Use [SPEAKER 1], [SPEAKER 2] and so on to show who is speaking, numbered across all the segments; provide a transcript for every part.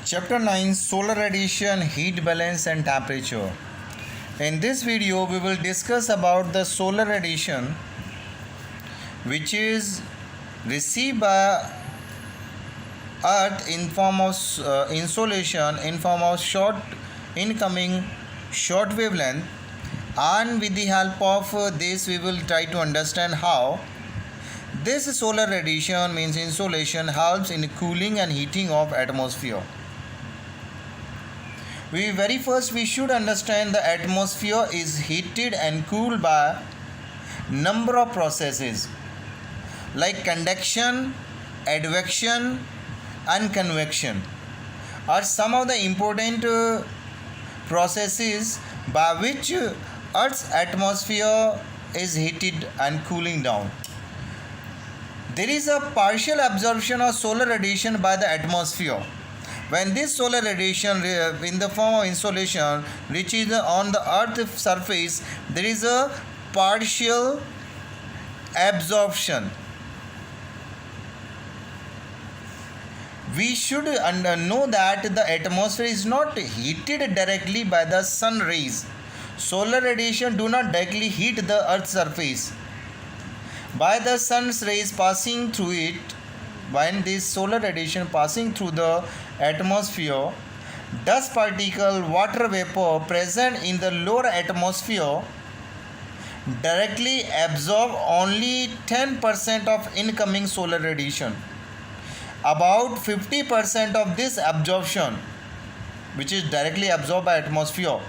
[SPEAKER 1] Chapter 9, Solar Radiation, Heat Balance and Temperature. In this video we will discuss about the solar radiation which is received by earth in form of insolation in form of short incoming short wavelength, and with the help of this we will try to understand how this solar radiation means insolation helps in cooling and heating of atmosphere. We should understand the atmosphere is heated and cooled by number of processes like conduction, advection and convection are some of the important processes by which Earth's atmosphere is heated and cooling down. There is a partial absorption of solar radiation by the atmosphere. When this solar radiation in the form of insolation reaches on the earth's surface, there is a partial absorption. We should know that the atmosphere is not heated directly by the sun rays. Solar radiation do not directly heat the earth's surface. By the sun's rays passing through it, when this solar radiation passing through the atmosphere, dust particle, water vapor present in the lower atmosphere directly absorb only 10% of incoming solar radiation. About 50% of this absorption, which is directly absorbed by atmosphere,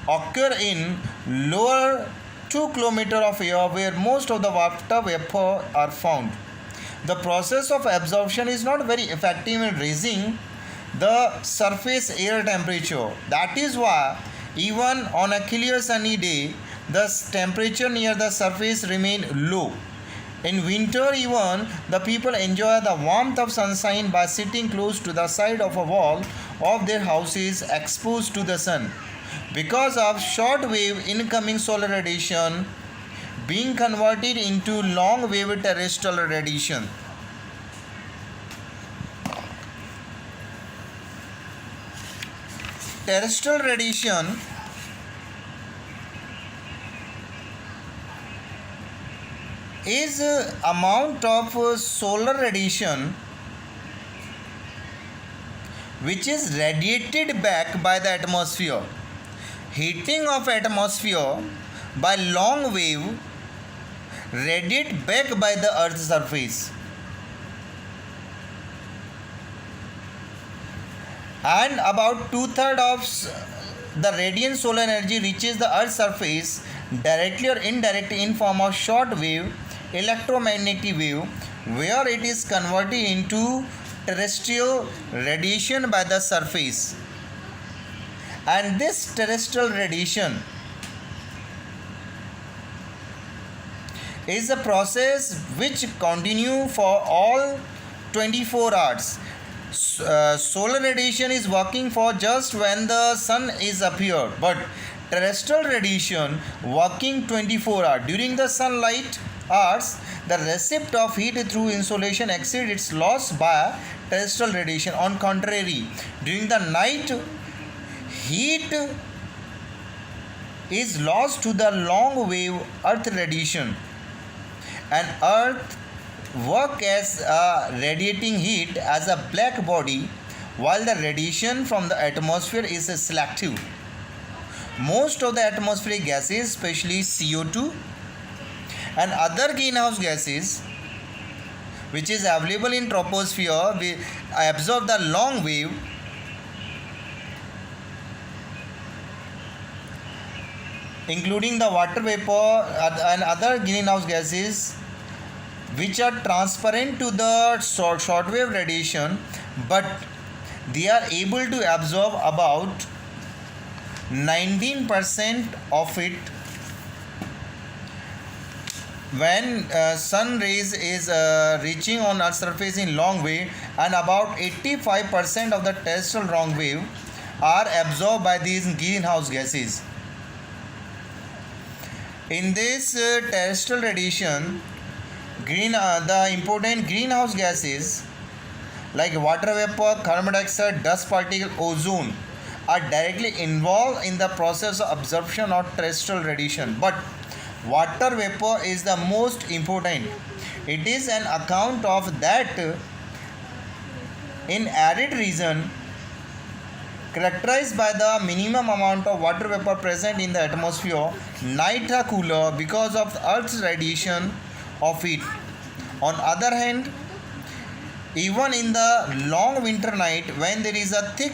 [SPEAKER 1] occur in lower 2 km of air where most of the water vapor are found. The process of absorption is not very effective in raising the surface air temperature. That is why even on a clear sunny day, the temperature near the surface remain low. In winter even, the people enjoy the warmth of sunshine by sitting close to the side of a wall of their houses exposed to the sun. Because of short wave incoming solar radiation being converted into long wave terrestrial radiation. Terrestrial radiation is amount of solar radiation which is radiated back by the atmosphere. Heating of atmosphere by long wave radiate back by the earth's surface, and about 2/3 of the radiant solar energy reaches the earth's surface directly or indirectly in form of short wave electromagnetic wave, where it is converted into terrestrial radiation by the surface. And this terrestrial radiation is a process which continue for all 24 hours. Solar radiation is working for just when the sun is appeared, but terrestrial radiation working 24 hours. During the sunlight hours, the receipt of heat through insolation exceeds its loss by terrestrial radiation. On contrary, during the night, heat is lost to the long wave earth radiation, and earth work as a radiating heat as a black body, while the radiation from the atmosphere is selective. Most of the atmospheric gases, especially CO2 and other greenhouse gases which is available in troposphere, we absorb the long wave including the water vapor and other greenhouse gases which are transparent to the shortwave radiation, but they are able to absorb about 19% of it when sun rays is reaching on earth's surface in long wave, and about 85% of the terrestrial long wave are absorbed by these greenhouse gases. In this terrestrial radiation, the important greenhouse gases like water vapor, carbon dioxide, dust particle, ozone, are directly involved in the process of absorption of terrestrial radiation. But water vapor is the most important. It is an account of that in arid region characterized by the minimum amount of water vapor present in the atmosphere, night are cooler because of the Earth's radiation of heat. On other hand, even in the long winter night, when there is a thick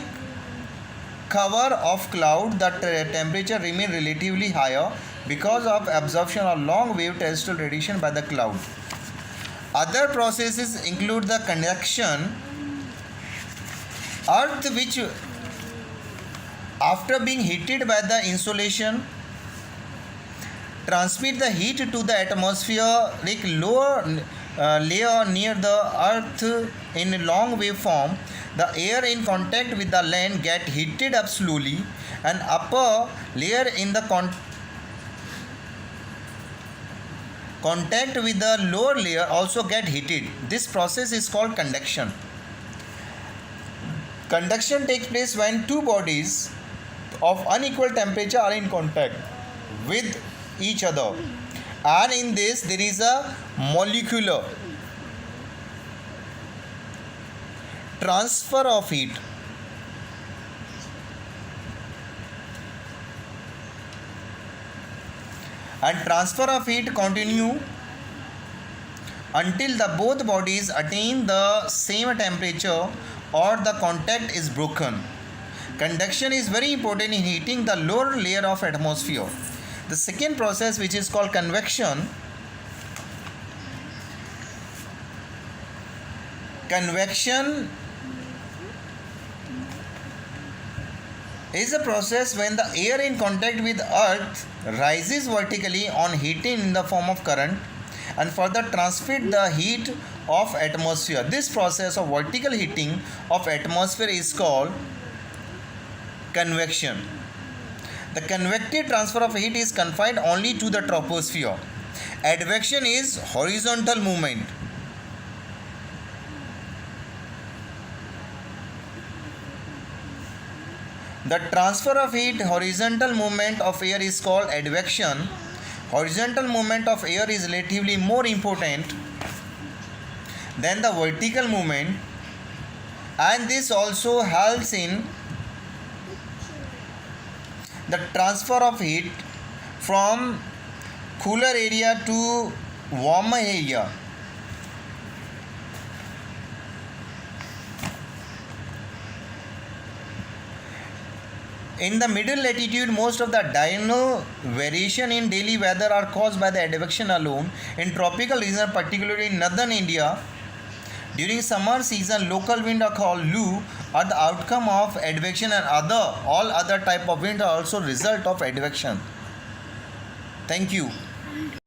[SPEAKER 1] cover of cloud, the temperature remains relatively higher because of absorption of long wave terrestrial radiation by the cloud. Other processes include the convection. Earth, which after being heated by the insolation, transmit the heat to the atmospheric lower layer near the earth in long wave form. The air in contact with the land get heated up slowly, and upper layer in the contact with the lower layer also get heated. This process is called conduction. Conduction takes place when two bodies of unequal temperature are in contact with each other, and in this there is a molecular transfer of heat. And transfer of heat continue until the both bodies attain the same temperature or the contact is broken. Conduction is very important in heating the lower layer of atmosphere. The second process, which is called convection, is a process when the air in contact with earth rises vertically on heating in the form of current and further transmit the heat of atmosphere. This process of vertical heating of atmosphere is called convection. The convective transfer of heat is confined only to the troposphere. Advection is horizontal movement. The transfer of heat, horizontal movement of air is called advection. Horizontal movement of air is relatively more important than the vertical movement, and this also helps in the transfer of heat from cooler area to warmer area. In the middle latitude, most of the diurnal variation in daily weather are caused by the advection alone. In tropical region, particularly in northern India, during summer season, local wind are called Lu are the outcome of advection, and all other type of wind are also result of advection. Thank you.